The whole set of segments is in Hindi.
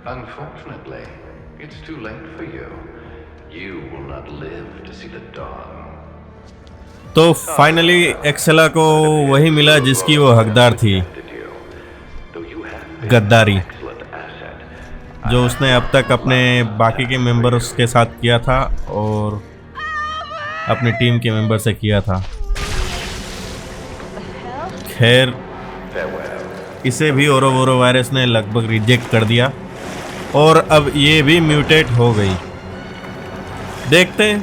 Unfortunately, it's too late for you. You will not live to see the dawn. तो फाइनली एक्सेला को वही मिला जिसकी वो हकदार थी, गद्दारी, जो उसने अब तक अपने बाकी के मेंबर्स के साथ किया था और अपनी टीम के मेंबर से किया था। खैर, इसे भी ओरो वायरस ने लगभग रिजेक्ट कर दिया और अब ये भी म्यूटेट हो गई। देखते हैं,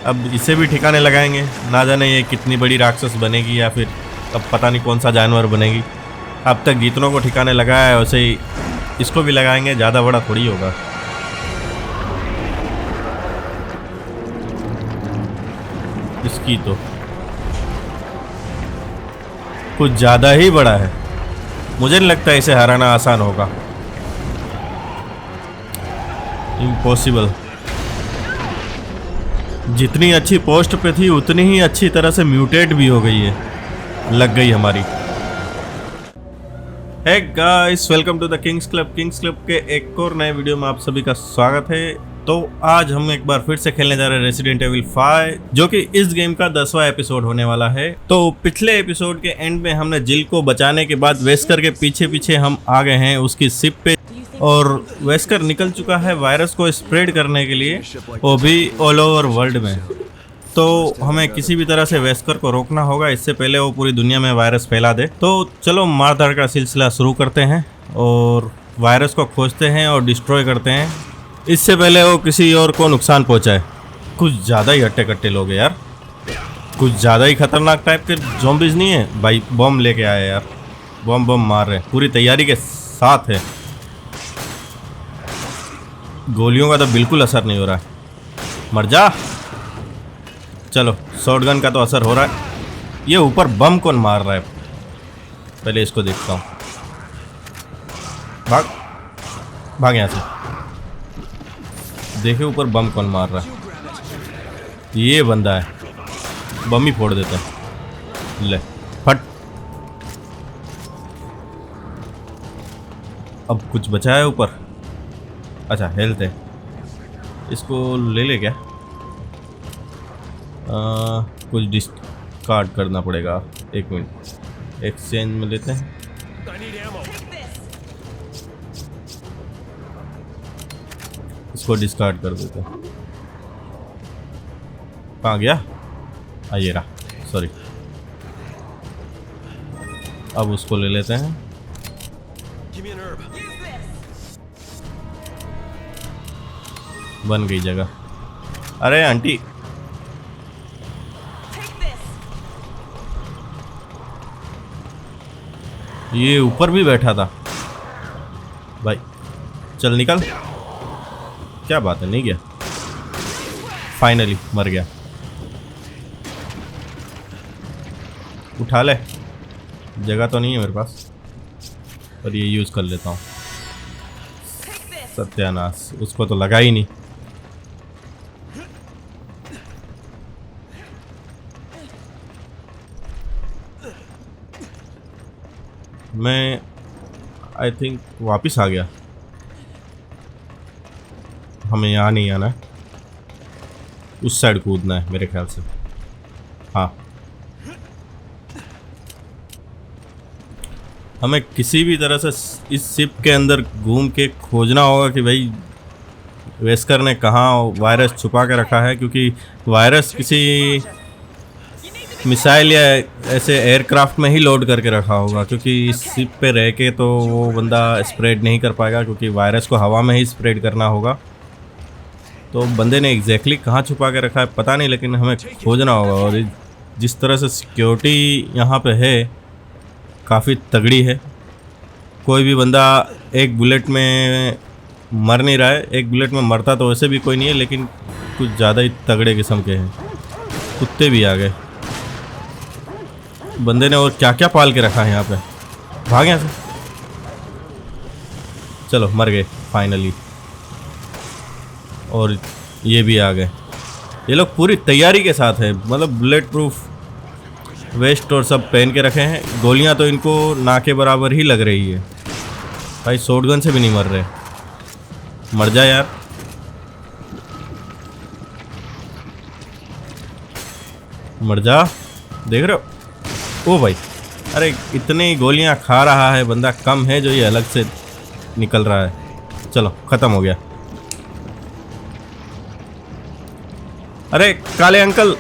अब इसे भी ठिकाने लगाएंगे। ना जाने ये कितनी बड़ी राक्षस बनेगी या फिर अब पता नहीं कौन सा जानवर बनेगी। अब तक जितनों को ठिकाने लगाया है वैसे ही इसको भी लगाएंगे, ज़्यादा बड़ा थोड़ी होगा। इसकी तो कुछ ज़्यादा ही बड़ा है, मुझे नहीं लगता इसे हराना आसान होगा। इम्पॉसिबल। जितनी अच्छी पोस्ट पे थी उतनी ही अच्छी तरह से म्यूटेट भी हो गई है, लग गई हमारी। Hey guys, welcome to the Kings Club. Kings Club के एक और नए वीडियो में आप सभी का स्वागत है। तो आज हम एक बार फिर से खेलने जा रहे हैं रेसिडेंट एविल 5, जो कि इस गेम का 10वां एपिसोड होने वाला है। तो पिछले एपिसोड के एंड में हमने जिल को बचाने के बाद वेस्कर के पीछे पीछे हम आ गए हैं उसकी शिप पे, और वेस्कर निकल चुका है वायरस को स्प्रेड करने के लिए, वो भी ऑल ओवर वर्ल्ड में। तो हमें किसी भी तरह से वेस्कर को रोकना होगा, इससे पहले वो पूरी दुनिया में वायरस फैला दे। तो चलो मारधाड़ का सिलसिला शुरू करते हैं और वायरस को खोजते हैं और डिस्ट्रॉय करते हैं, इससे पहले वो किसी और को नुकसान पहुंचाए। कुछ ज़्यादा ही हट्टे कट्टे लोग हैं यार, कुछ ज़्यादा ही खतरनाक टाइप के ज़ॉम्बीज़ नहीं है भाई। बम लेके आए यार, बम मार रहे हैं, पूरी तैयारी के साथ है। गोलियों का तो बिल्कुल असर नहीं हो रहा है, मर जा। चलो, शॉटगन का तो असर हो रहा है। ये ऊपर बम कौन मार रहा है, पहले इसको देखता हूँ। भाग यहाँ से। देखे ऊपर बम कौन मार रहा है, ये बंदा है। बम ही फोड़ देता है, ले फट। अब कुछ बचा है ऊपर, अच्छा हेल्थ है, इसको ले ले क्या? कुछ डिस्कार्ड करना पड़ेगा, एक मिनट, एक्सचेंज में लेते हैं। इसको डिस्कार्ड कर देते हैं। कहाँ गया? ये रहा, सॉरी। अब उसको ले लेते हैं। बन गई जगह। अरे आंटी, ये ऊपर भी बैठा था भाई। चल निकल। क्या बात है, नहीं गया? फाइनली मर गया। उठा ले, जगह तो नहीं है मेरे पास, पर ये यूज़ कर लेता हूँ। सत्यानाश, उसको तो लगा ही नहीं। मैं आई थिंक वापस आ गया। हमें यहाँ नहीं आना है, उस साइड कूदना है मेरे ख्याल से। हाँ, हमें किसी भी तरह से इस शिप के अंदर घूम के खोजना होगा कि भाई वेस्कर ने कहाँ वायरस छुपा के रखा है, क्योंकि वायरस किसी मिसाइल या ऐसे एयरक्राफ्ट में ही लोड करके रखा होगा, क्योंकि इस शिप पे रह के तो वो बंदा स्प्रेड नहीं कर पाएगा, क्योंकि वायरस को हवा में ही स्प्रेड करना होगा। तो बंदे ने एग्जैक्टली कहाँ छुपा के रखा है पता नहीं, लेकिन हमें खोजना होगा। और जिस तरह से सिक्योरिटी यहाँ पे है काफ़ी तगड़ी है। कोई भी बंदा एक बुलेट में मर नहीं रहा है। एक बुलेट में मरता तो वैसे भी कोई नहीं है, लेकिन कुछ ज़्यादा ही तगड़े किस्म के हैं। कुत्ते भी आ गए बंदे ने, और क्या क्या पाल के रखा है यहाँ पे। भाग यहाँ से। चलो मर गए फाइनली, और ये भी आ गए। ये लोग पूरी तैयारी के साथ है, मतलब बुलेट प्रूफ वेस्ट और सब पहन के रखे हैं। गोलियां तो इनको ना के बराबर ही लग रही है भाई, शॉटगन से भी नहीं मर रहे। मर जा यार। मर जा, देख रहे हो? ओ भाई, अरे इतनी गोलियां खा रहा है बंदा, कम है जो ये अलग से निकल रहा है। चलो खत्म हो गया। अरे काले अंकल,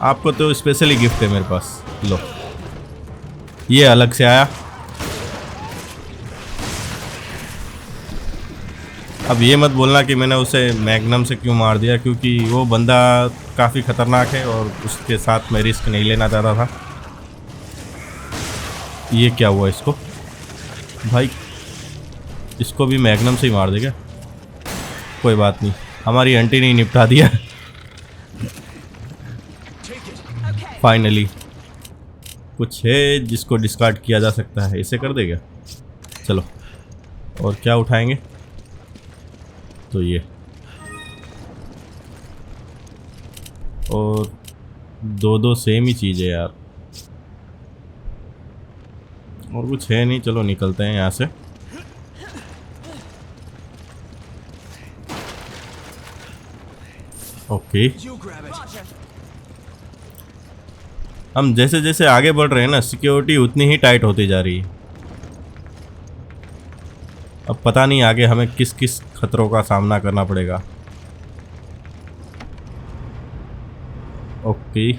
आपको तो स्पेशली गिफ्ट है मेरे पास, लो। ये अलग से आया। अब ये मत बोलना कि मैंने उसे मैग्नम से क्यों मार दिया, क्योंकि वो बंदा काफ़ी ख़तरनाक है और उसके साथ मैं रिस्क नहीं लेना चाहता था। ये क्या हुआ इसको? भाई इसको भी मैग्नम से ही मार देगा। कोई बात नहीं, हमारी आंटी ने निपटा दिया फाइनली। कुछ है जिसको डिस्कार्ड किया जा सकता है, इसे कर देगा। चलो, और क्या उठाएंगे? तो ये, और दो सेम ही चीज़ है यार, और कुछ है नहीं। चलो निकलते हैं यहाँ से। ओके, हम जैसे जैसे आगे बढ़ रहे हैं ना, सिक्योरिटी उतनी ही टाइट होती जा रही है। अब पता नहीं आगे हमें किस किस खतरों का सामना करना पड़ेगा। ओके,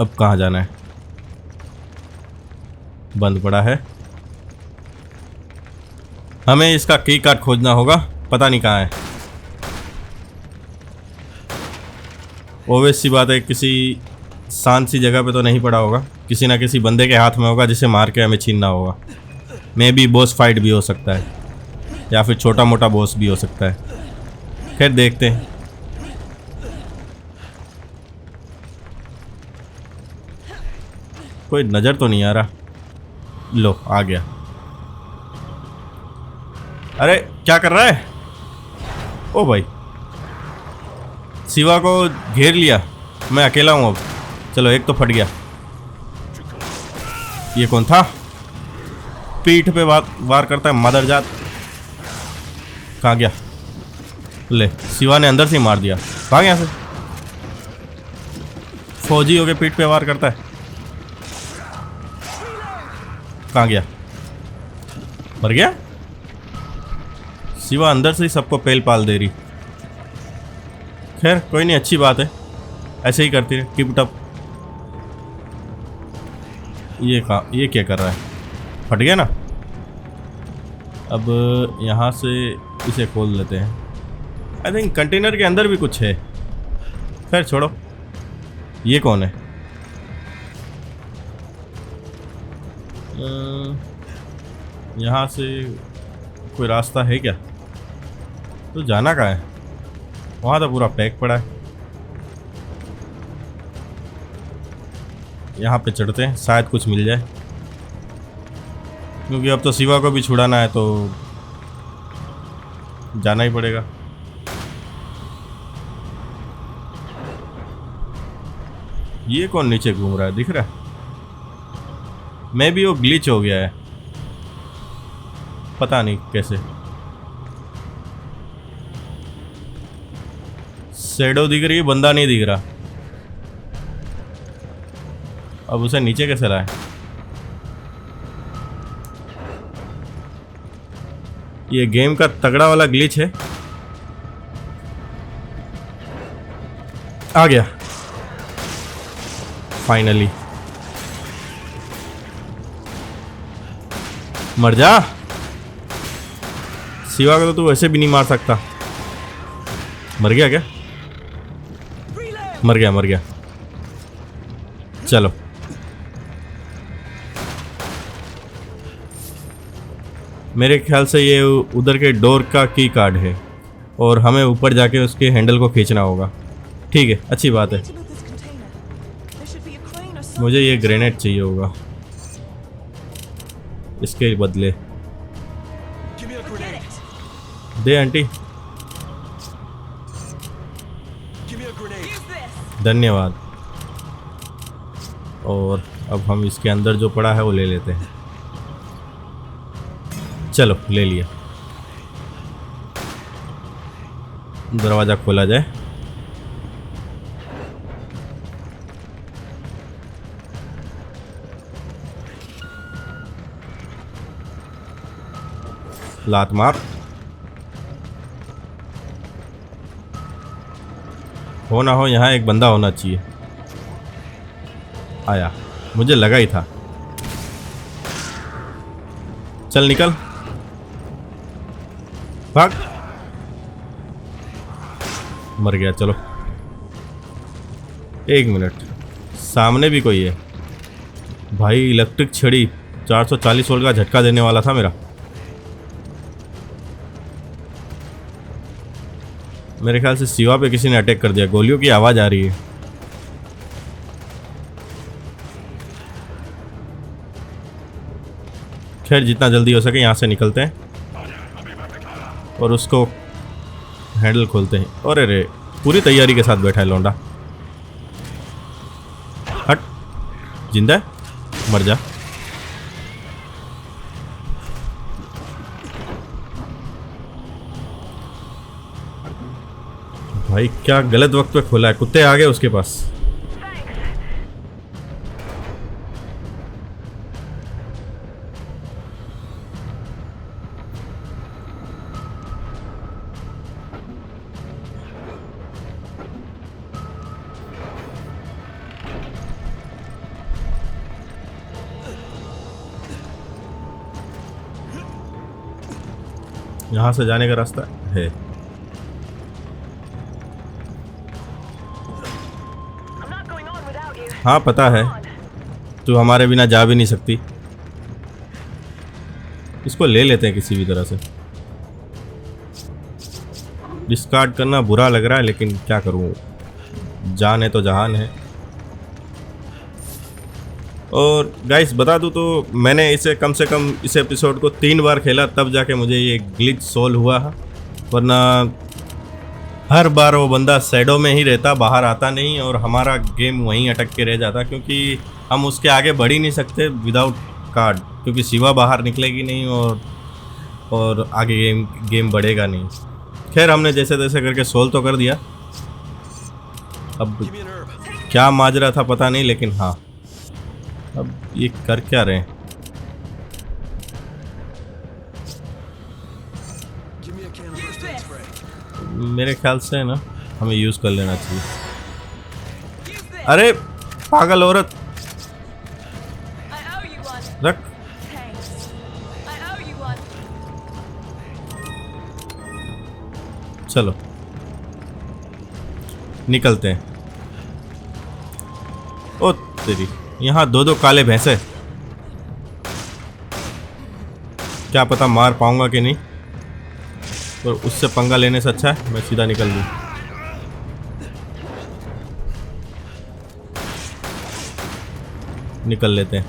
अब कहाँ जाना है? बंद पड़ा है। हमें इसका की कार्ड खोजना होगा, पता नहीं कहाँ है। ओवेस सी बात है, किसी शांत सी जगह पे तो नहीं पड़ा होगा, किसी ना किसी बंदे के हाथ में होगा जिसे मार के हमें छीनना होगा। मे बी बॉस फाइट भी हो सकता है, या फिर छोटा मोटा बॉस भी हो सकता है। खैर देखते हैं। कोई नज़र तो नहीं आ रहा। लो आ गया। अरे क्या कर रहा है? ओ भाई, शिवा को घेर लिया। मैं अकेला हूँ अब। चलो एक तो फट गया। ये कौन था? पीठ पे वार करता है मदरजात। कहाँ गया? ले, शिवा ने अंदर से मार दिया। भाग यहाँ से। फौजी होके पीठ पे वार करता है। कहाँ गया? मर गया? शिवा अंदर से ही सबको पेल पाल दे रही। खैर कोई नहीं, अच्छी बात है, ऐसे ही करती रहे। Keep it up. ये क्या कर रहा है? फट गया ना। अब यहाँ से इसे खोल लेते हैं। आई थिंक कंटेनर के अंदर भी कुछ है। खैर छोड़ो। ये कौन है? यहाँ से कोई रास्ता है क्या? तो जाना कहाँ है? वहाँ तो पूरा पैक पड़ा है। यहाँ पे चढ़ते हैं, शायद कुछ मिल जाए, क्योंकि अब तो शिवा को भी छुड़ाना है तो जाना ही पड़ेगा। ये कौन नीचे घूम रहा है? दिख रहा है? मैं भी वो ग्लिच हो गया है, पता नहीं कैसे। शैडो दिख रही है, बंदा नहीं दिख रहा। अब उसे नीचे कैसे लाए? ये गेम का तगड़ा वाला ग्लिच है। आ गया फाइनली। मर जा। शिवा को तो तू वैसे भी नहीं मार सकता। मर गया क्या? मर गया। चलो मेरे ख्याल से ये उधर के डोर का की कार्ड है और हमें ऊपर जाके उसके हैंडल को खींचना होगा। ठीक है, अच्छी बात है। मुझे ये ग्रेनेड चाहिए होगा इसके बदले। दे आंटी। धन्यवाद। और अब हम इसके अंदर जो पड़ा है वो ले लेते हैं। चलो ले लिया। दरवाज़ा खोला जाए। लात मार। हो ना हो यहाँ एक बंदा होना चाहिए। आया, मुझे लगा ही था। चल निकल, भाग। मर गया। चलो 1 मिनट, सामने भी कोई है भाई। इलेक्ट्रिक छड़ी 440 वोल्ट का झटका देने वाला था मेरा। मेरे ख्याल से शिवा पे किसी ने अटैक कर दिया। गोलियों की आवाज़ आ रही है। खैर जितना जल्दी हो सके यहाँ से निकलते हैं और उसको हैंडल खोलते हैं। और अरे पूरी तैयारी के साथ बैठा है लौंडा। हट, जिंदा है, मर जा। भाई क्या गलत वक्त पे खोला है। कुत्ते आ गए उसके पास। यहाँ से जाने का रास्ता है। हाँ पता है, तू हमारे बिना जा भी नहीं सकती। इसको ले लेते हैं किसी भी तरह से। डिस्कार्ड करना बुरा लग रहा है लेकिन क्या करूँ, जान है तो जहान है। और गाइस बता दूँ तो मैंने इसे कम से कम इस एपिसोड को 3 बार खेला, तब जाके मुझे ये ग्लिच सोल्व हुआ है। वरना हर बार वो बंदा शैडो में ही रहता, बाहर आता नहीं और हमारा गेम वहीं अटक के रह जाता, क्योंकि हम उसके आगे बढ़ ही नहीं सकते विदाउट कार्ड, क्योंकि शिवा बाहर निकलेगी नहीं और आगे गेम बढ़ेगा नहीं। खैर हमने जैसे तैसे करके सोल्व तो कर दिया। अब क्या माजरा था पता नहीं, लेकिन हाँ अब ये कर क्या रहे हैं। मेरे ख्याल से ना हमें यूज़ कर लेना चाहिए। अरे पागल औरत, रख। चलो निकलते हैं। ओ तेरी, यहाँ 2 काले भैंसे। क्या पता मार पाऊंगा कि नहीं, और उससे पंगा लेने से अच्छा है मैं सीधा निकल लूँ। निकल लेते हैं,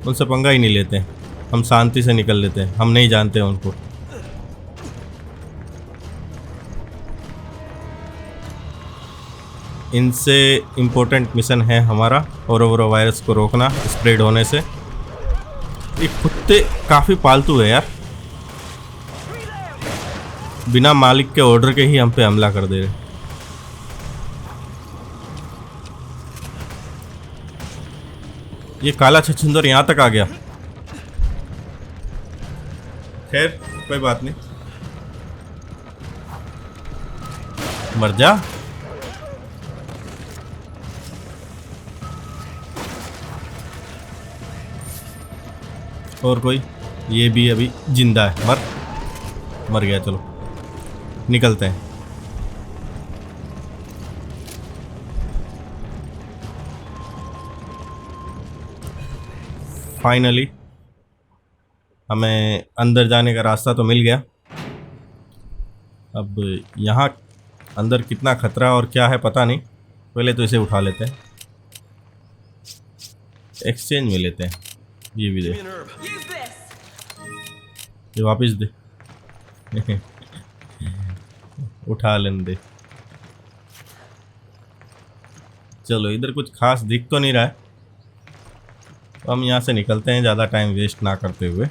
उनसे पंगा ही नहीं लेते हैं, हम शांति से निकल लेते हैं। हम नहीं जानते हैं उनको। इनसे इम्पोर्टेंट मिशन है हमारा ओरोवरो वायरस को रोकना स्प्रेड होने से। ये कुत्ते काफ़ी पालतू है यार, बिना मालिक के ऑर्डर के ही हम पे हमला कर दे रहे। ये काला छछूंदर यहाँ तक आ गया। खैर कोई बात नहीं, मर जा। और कोई, ये भी अभी जिंदा है। मर गया। चलो निकलते हैं। फाइनली हमें अंदर जाने का रास्ता तो मिल गया। अब यहाँ अंदर कितना खतरा और क्या है पता नहीं। पहले तो इसे उठा लेते हैं, एक्सचेंज में लेते हैं। ये भी दे, ये वापस दे। उठा लेने दे। चलो इधर कुछ खास दिख तो नहीं रहा है, तो हम यहाँ से निकलते हैं ज़्यादा टाइम वेस्ट ना करते हुए।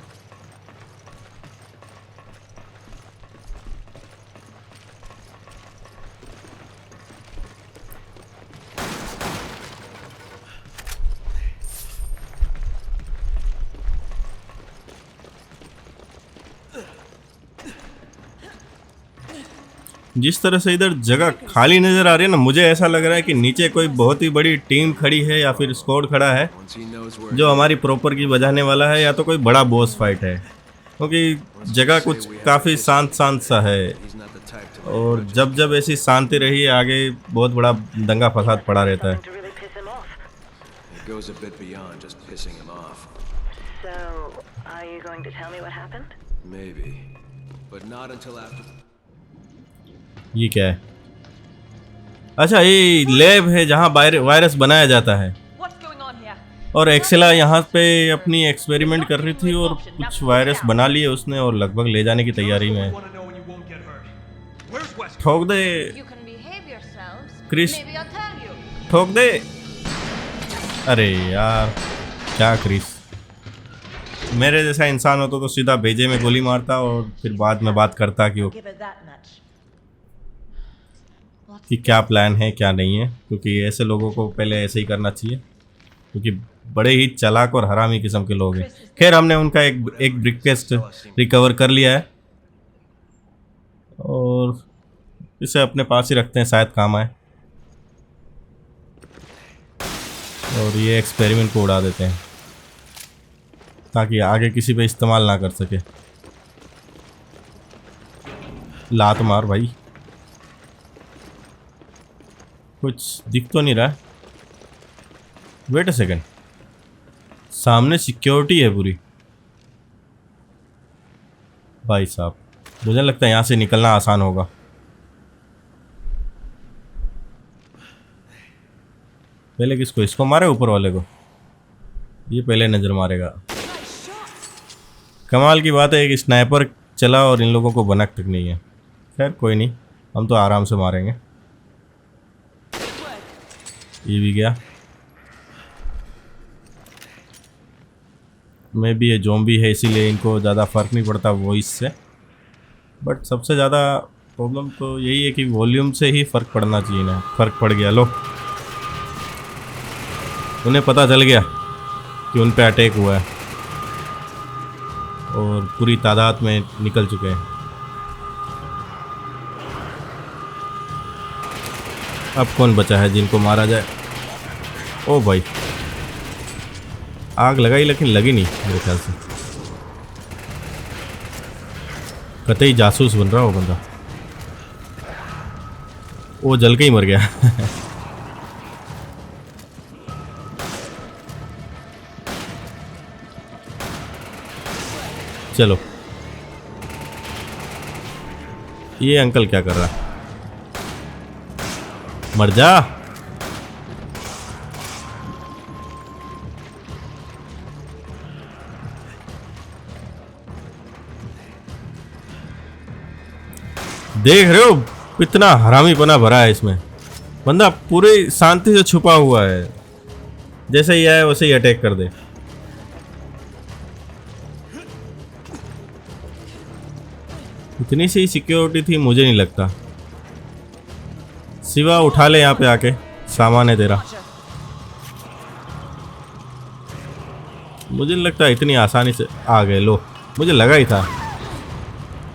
जिस तरह से इधर जगह खाली नज़र आ रही है ना, मुझे ऐसा लग रहा है कि नीचे कोई बहुत ही बड़ी टीम खड़ी है या फिर स्क्वाड खड़ा है जो हमारी प्रॉपर की बजाने वाला है, या तो कोई बड़ा बॉस फाइट है, क्योंकि जगह कुछ काफ़ी शांत शांत सा है। और जब जब ऐसी शांति रही है, आगे बहुत बड़ा दंगा फसाद पड़ा रहता है। It goes a bit beyond just pissing him off. So, are you going to tell me what happened? Maybe. But not until after. ये क्या है? अच्छा, ये लैब है जहाँ वायरस बनाया जाता है, और एक्सेला यहाँ पे अपनी एक्सपेरिमेंट कर रही थी और कुछ वायरस बना लिए उसने और लगभग ले जाने की तैयारी में है। ठोक दे क्रिस, ठोक दे। अरे यार क्या क्रिस, मेरे जैसा इंसान होता तो सीधा भेजे में गोली मारता और फिर बाद में बात करता कि क्या प्लान है क्या नहीं है, क्योंकि ऐसे लोगों को पहले ऐसे ही करना चाहिए, क्योंकि बड़े ही चालाक और हरामी किस्म के लोग हैं। खैर हमने उनका एक ब्रिककेस रिकवर कर लिया है और इसे अपने पास ही रखते हैं, शायद काम आए। और ये एक्सपेरिमेंट को उड़ा देते हैं ताकि आगे किसी पे इस्तेमाल ना कर सके। लात मार भाई, कुछ दिख तो नहीं रहा है। वेट अ सेकेंड, सामने सिक्योरिटी है पूरी। भाई साहब मुझे लगता है यहाँ से निकलना आसान होगा। पहले किसको, इसको मारे ऊपर वाले को? ये पहले नज़र मारेगा। कमाल की बात है कि स्नाइपर चला और इन लोगों को भनक तक नहीं है। खैर कोई नहीं, हम तो आराम से मारेंगे। ये भी गया। मैं भी ये ज़ॉम्बी है इसीलिए इनको ज़्यादा फ़र्क नहीं पड़ता वॉइस से, बट सबसे ज़्यादा प्रॉब्लम तो यही है कि वॉल्यूम से ही फ़र्क पड़ना चाहिए ना। फ़र्क पड़ गया। लो, उन्हें पता चल गया कि उन पे अटैक हुआ है और पूरी तादाद में निकल चुके हैं। अब कौन बचा है जिनको मारा जाए? ओ भाई, आग लगाई लेकिन लगी नहीं मेरे ख्याल से। कतई जासूस बन रहा हो बंदा। वो जल के ही मर गया। चलो, ये अंकल क्या कर रहा है? मर जा। देख रहे हो कितना हरामीपना भरा है इसमें। बंदा पूरी शांति से छुपा हुआ है, जैसे ही आए वैसे ही अटैक कर दे। इतनी सी सिक्योरिटी थी मुझे नहीं लगता। शिवा उठा ले यहाँ पे आके, सामान है तेरा। मुझे नहीं लगता इतनी आसानी से आ गए। लो, मुझे लगा ही था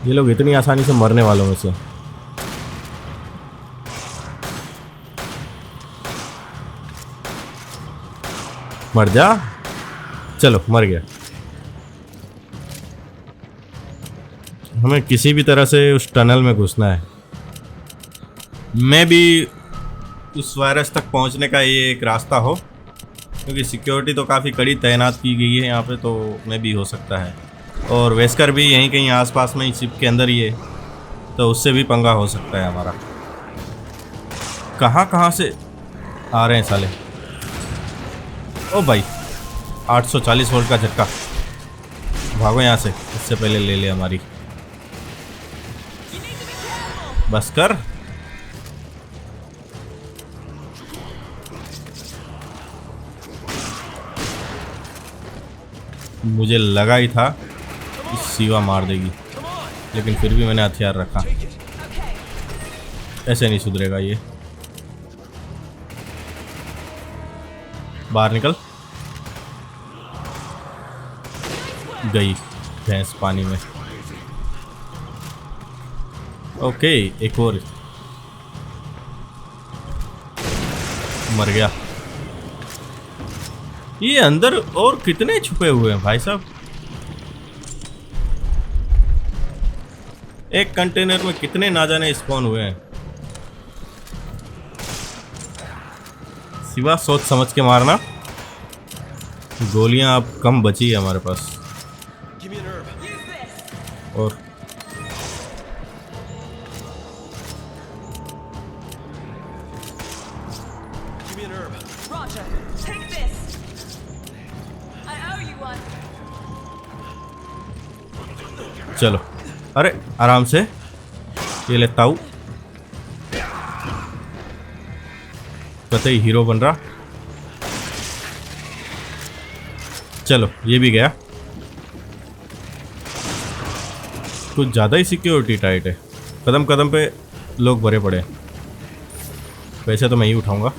ये लोग इतनी आसानी से मरने वालों में से। मर जा। चलो, मर गया। हमें किसी भी तरह से उस टनल में घुसना है। मैं भी उस वायरस तक पहुंचने का ये एक रास्ता हो, क्योंकि सिक्योरिटी तो काफ़ी कड़ी तैनात की गई है यहाँ पे, तो मैं भी हो सकता है। और वेस्कर भी यहीं कहीं आसपास में ही शिप के अंदर ही है, तो उससे भी पंगा हो सकता है हमारा। कहाँ से आ रहे हैं साले? ओ भाई, 840 वोल्ट का झटका। भागो यहाँ से, इससे पहले ले ले हमारी। बस कर। मुझे लगा ही था कि शिवा मार देगी, लेकिन फिर भी मैंने हथियार रखा। ऐसे नहीं सुधरेगा ये। बाहर निकल। गई भैंस पानी में। ओके, एक और मर गया। ये अंदर और कितने छुपे हुए हैं भाई साहब? एक कंटेनर में कितने ना जाने स्पॉन हुए हैं। सिवा सोच समझ के मारना। गोलियां अब कम बची है हमारे पास। और Roger, take this. I owe you one. चलो, अरे आराम से ये लेता हूँ। कतई हीरो बन रहा। चलो ये भी गया। कुछ ज़्यादा ही सिक्योरिटी टाइट है। कदम कदम पे लोग भरे पड़े। पैसे तो मैं ही उठाऊंगा।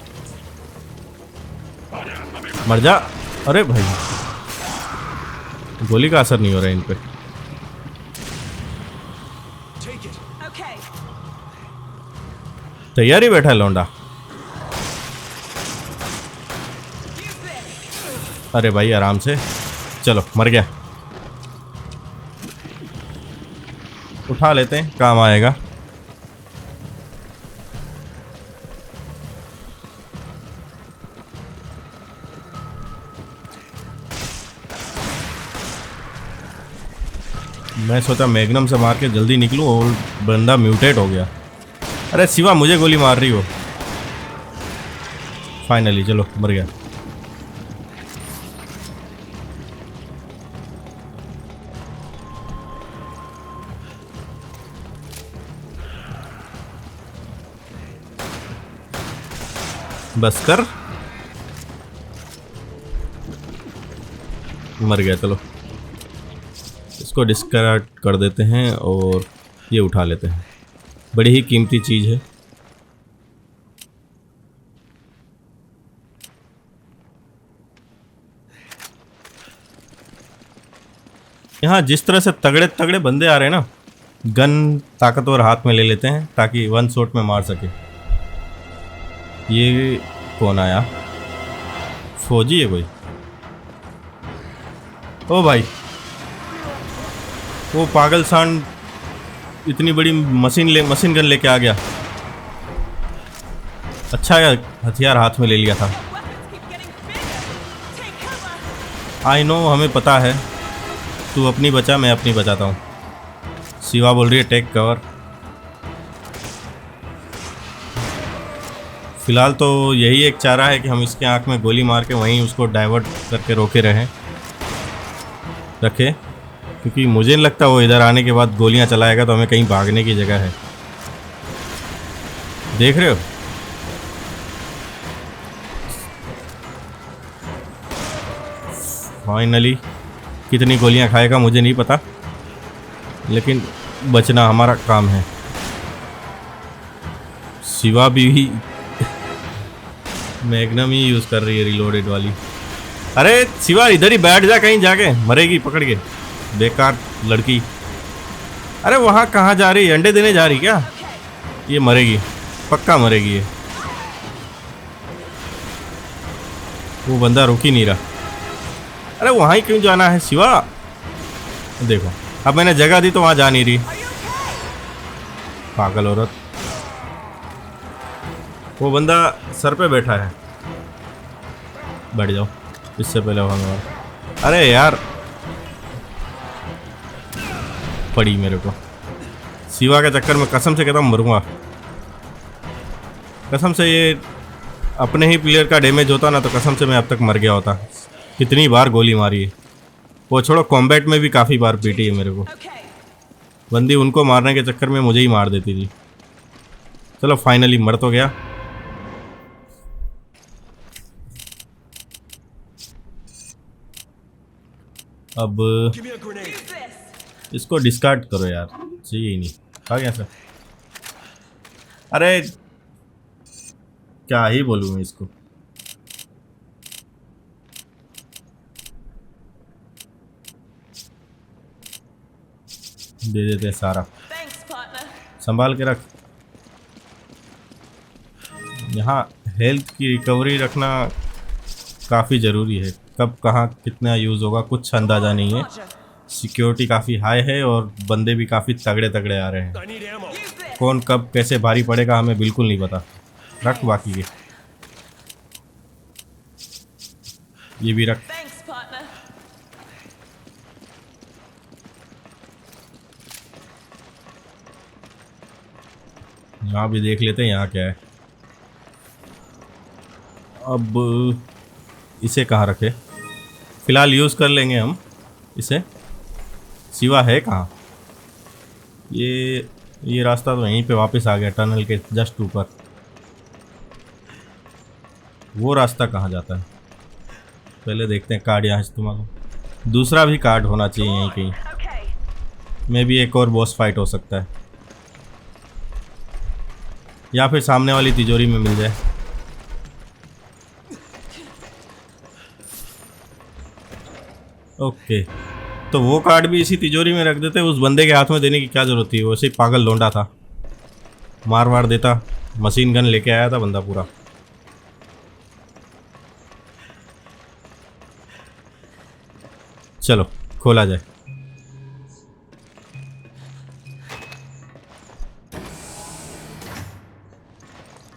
मर जा। अरे भाई, गोली का असर नहीं हो रहा है इन पे। Okay. तैयारी बैठा है लौंडा। Use this. अरे भाई आराम से। चलो मर गया। उठा लेते हैं, काम आएगा। मैं सोचा मैग्नम से मार के जल्दी निकलूं और बंदा म्यूटेट हो गया। अरे शिवा मुझे गोली मार रही हो। फाइनली चलो मर गया। बस कर। मर गया। चलो इसको डिस्कार्ड कर देते हैं और ये उठा लेते हैं। बड़ी ही कीमती चीज़ है। यहाँ जिस तरह से तगड़े तगड़े बंदे आ रहे हैं ना, गन ताकतवर हाथ में ले लेते हैं ताकि वन शॉट में मार सके। ये कौन आया? फौजी है कोई। ओ भाई, वो पागल सांड इतनी बड़ी मशीन गन लेके आ गया। अच्छा है हथियार हाथ में ले लिया था। Weapons keep getting bigger. Take cover. I know, हमें पता है। तू अपनी बचा, मैं अपनी बचाता हूँ। शिवा बोल रही है टेक कवर। फिलहाल तो यही एक चारा है कि हम इसके आंख में गोली मार के वहीं उसको डाइवर्ट करके रोके रखे, क्योंकि मुझे नहीं लगता वो इधर आने के बाद गोलियां चलाएगा तो हमें कहीं भागने की जगह है। देख रहे हो? फाइनली कितनी गोलियां खाएगा मुझे नहीं पता, लेकिन बचना हमारा काम है। शिवा भी मैग्नम ही यूज़ कर रही है, रिलोडेड वाली। अरे शिवा इधर ही बैठ जा, कहीं जाके मरेगी पकड़ के, बेकार लड़की। अरे वहाँ कहाँ जा रही है? अंडे देने जा रही क्या? ये मरेगी, पक्का मरेगी ये। वो बंदा रुक ही नहीं रहा। अरे वहाँ ही क्यों जाना है शिवा? देखो अब मैंने जगह दी तो वहाँ जा नहीं रही, पागल औरत। वो बंदा सर पे बैठा है। बैठ जाओ, इससे पहले वहाँ मार। अरे यार पड़ी मेरे को। शिवा के चक्कर में कसम से कहता हूँ मरूंगा। कसम से, ये अपने ही प्लेयर का डैमेज होता ना तो कसम से मैं अब तक मर गया होता। कितनी बार गोली मारी है। वो छोड़ो, कॉम्बैट में भी काफ़ी बार पीटी है मेरे को। Okay. बंदी उनको मारने के चक्कर में मुझे ही मार देती थी। चलो फाइनली मर तो गया। अब Give me a grenade. Use this. इसको डिस्कार्ड करो यार, चाहिए ही नहीं। आ गया सर। अरे क्या ही बोलूँ मैं इसको। दे देते सारा, Thanks, partner. संभाल के रख। यहाँ हेल्थ की रिकवरी रखना काफ़ी ज़रूरी है, कब कहाँ कितना यूज़ होगा कुछ अंदाज़ा नहीं है। Roger. सिक्योरिटी काफ़ी हाई है और बंदे भी काफ़ी तगड़े तगड़े आ रहे हैं। I need ammo. Use this. कौन कब कैसे भारी पड़ेगा हमें बिल्कुल नहीं पता। रख बाकी के, ये भी रख। Thanks, partner. यहाँ भी देख लेते हैं यहाँ क्या है। अब इसे कहाँ रखे, फ़िलहाल यूज़ कर लेंगे हम इसे। सिवा है कहाँ? ये रास्ता तो यहीं पे वापस आ गया, टनल के जस्ट ऊपर। वो रास्ता कहाँ जाता है पहले देखते हैं। कार्ड यहाँ इस्तेमाल हो, दूसरा भी कार्ड होना चाहिए यहीं कहीं। Okay. में भी एक और बॉस फाइट हो सकता है, या फिर सामने वाली तिजोरी में मिल जाए। ओके, तो वो कार्ड भी इसी तिजोरी में रख देते। उस बंदे के हाथ में देने की क्या ज़रूरत थी, वैसे ही पागल लोंडा था, मार वार देता। मशीन गन लेके आया था बंदा पूरा। चलो खोला जाए।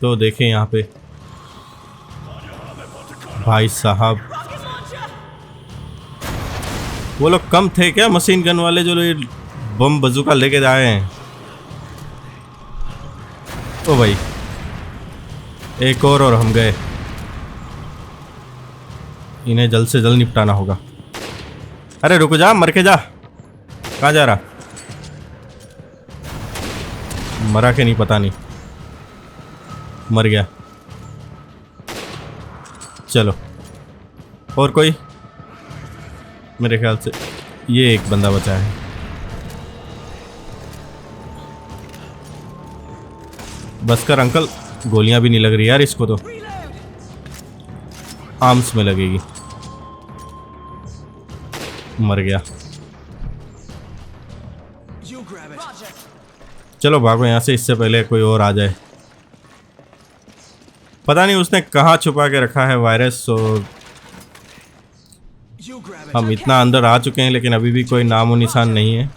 तो देखें यहाँ पे भाई साहब, Rocket launcher. वो लोग कम थे क्या मशीन गन वाले जो लोग बम बजूका लेके आए हैं? ओ भाई, एक और हम गए। इन्हें जल्द से जल्द निपटाना होगा। अरे रुक जा, मर के जा। कहाँ जा रहा? मरा के नहीं पता नहीं, मर गया। चलो, और कोई? मेरे ख्याल से ये एक बंदा बचा है। बस कर अंकल, गोलियां भी नहीं लग रही यार इसको, तो आर्म्स में लगेगी। मर गया। You grab it. Roger. चलो भागो यहाँ से, इससे पहले कोई और आ जाए। पता नहीं उसने कहाँ छुपा के रखा है वायरस, और You grab it. हम इतना अंदर आ चुके हैं लेकिन अभी भी कोई नामो निशान नहीं है।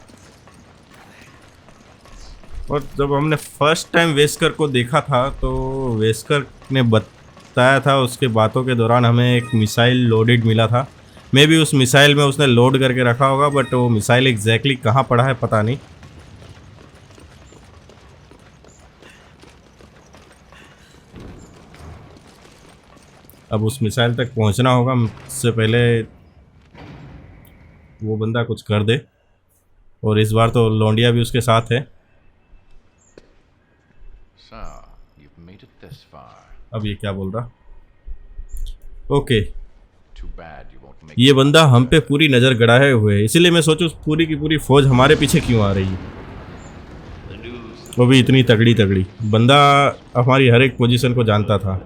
और जब हमने फर्स्ट टाइम वेस्कर को देखा था तो वेस्कर ने बताया था, उसके बातों के दौरान हमें एक मिसाइल लोडेड मिला था। मे भी उस मिसाइल में उसने लोड करके रखा होगा, बट वो मिसाइल एग्जैक्टली कहाँ पड़ा है पता नहीं। अब उस मिसाइल तक पहुंचना होगा, उससे पहले वो बंदा कुछ कर दे। और इस बार तो लौंडिया भी उसके साथ है। So, you've made it this far. अब ये क्या बोल रहा? Okay, Too bad you won't make ये बंदा हम पे पूरी नज़र गड़ाए हुए है, इसीलिए मैं सोचूं पूरी की पूरी फौज हमारे पीछे क्यों आ रही है। वो भी इतनी तगड़ी तगड़ी। बंदा हमारी हर एक पोजीशन को जानता था।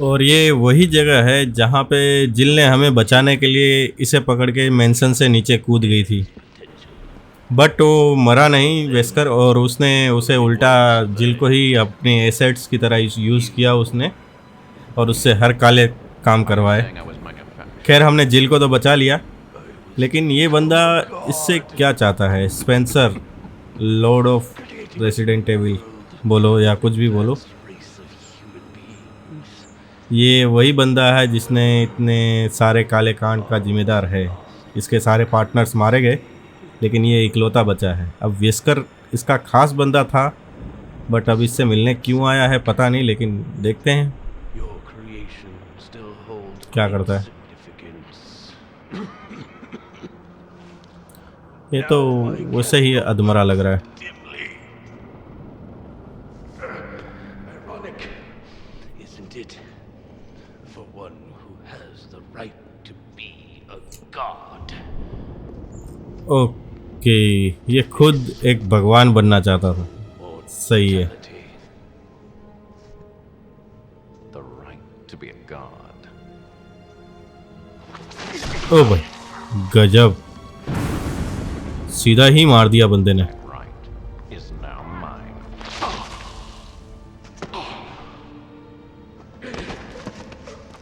और ये वही जगह है जहाँ पे जिल ने हमें बचाने के लिए इसे पकड़ के मेंशन से नीचे कूद गई थी, बट वो मरा नहीं वेस्कर, और उसने उसे उल्टा जिल को ही अपने एसेट्स की तरह यूज़ किया उसने, और उससे हर काले काम करवाए। saying I was manufacturing. खैर हमने जिल को तो बचा लिया, लेकिन ये बंदा इससे क्या चाहता है? Spencer, lord of Resident Evil बोलो या कुछ भी बोलो, ये वही बंदा है जिसने इतने सारे काले कांड का जिम्मेदार है। इसके सारे पार्टनर्स मारे गए लेकिन ये इकलौता बचा है। अब वेस्कर इसका खास बंदा था, बट अब इससे मिलने क्यों आया है पता नहीं, लेकिन देखते हैं Your creation still holds क्या great करता है। significance. ये तो वैसे ही अधमरा लग रहा है। Ironic, isn't it? For one who has the right to be a god. Okay, ये खुद एक भगवान बनना चाहता था। सही है। Mortality. The right to be a god. ओ भाई, गजब, सीधा ही मार दिया बंदे ने। Right is now mine.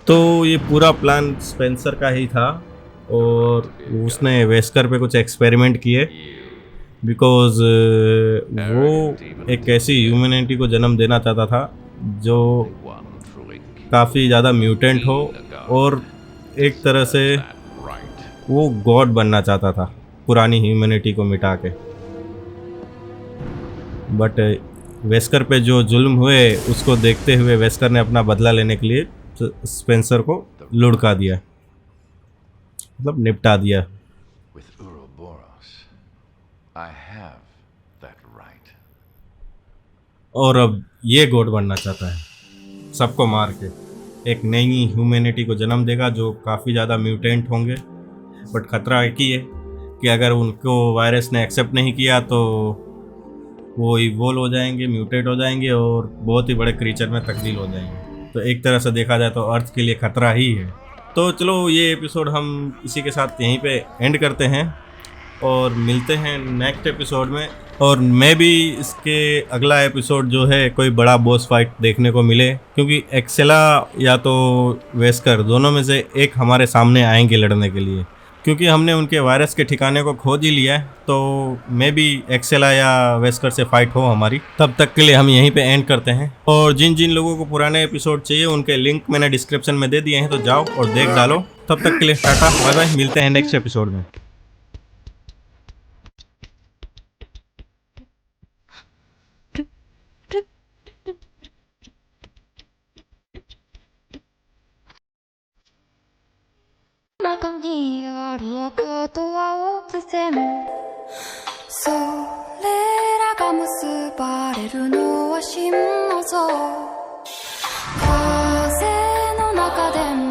तो ये पूरा प्लान स्पेंसर का ही था और उसने वेस्कर पे कुछ एक्सपेरिमेंट किए, बिकॉज वो एक ऐसी ह्यूमैनिटी को जन्म देना चाहता था जो One truly काफ़ी ज़्यादा म्यूटेंट हो और एक तरह से right. वो गॉड बनना चाहता था पुरानी ह्यूमैनिटी को मिटा के। बट वेस्कर पे जो जुल्म हुए उसको देखते हुए वेस्कर ने अपना बदला लेने के लिए स्पेंसर को लुढ़का दिया, मतलब निपटा दिया। With Ouroboros, I have that right. और अब ये गॉड बनना चाहता है, सबको मार के एक नई ह्यूमैनिटी को जन्म देगा जो काफ़ी ज़्यादा म्यूटेंट होंगे। बट खतरा एक ही है कि अगर उनको वायरस ने एक्सेप्ट नहीं किया तो वो इवोल्व हो जाएंगे, म्यूटेट हो जाएंगे और बहुत ही बड़े क्रीचर में तब्दील हो जाएंगे। तो एक तरह से देखा जाए तो अर्थ के लिए खतरा ही है। तो चलो ये एपिसोड हम इसी के साथ यहीं पे एंड करते हैं और मिलते हैं नेक्स्ट एपिसोड में। और मैं भी इसके अगला एपिसोड जो है कोई बड़ा बॉस फाइट देखने को मिले, क्योंकि एक्सेला या तो वेस्कर दोनों में से एक हमारे सामने आएंगे लड़ने के लिए, क्योंकि हमने उनके वायरस के ठिकाने को खोज ही लिया है। तो मे बी एक्सेला या वेस्कर से फाइट हो हमारी। तब तक के लिए हम यहीं पे एंड करते हैं। और जिन जिन लोगों को पुराने एपिसोड चाहिए उनके लिंक मैंने डिस्क्रिप्शन में दे दिए हैं, तो जाओ और देख डालो। तब तक के लिए टाटा बाय बाय, मिलते हैं नेक्स्ट एपिसोड में।風の中でも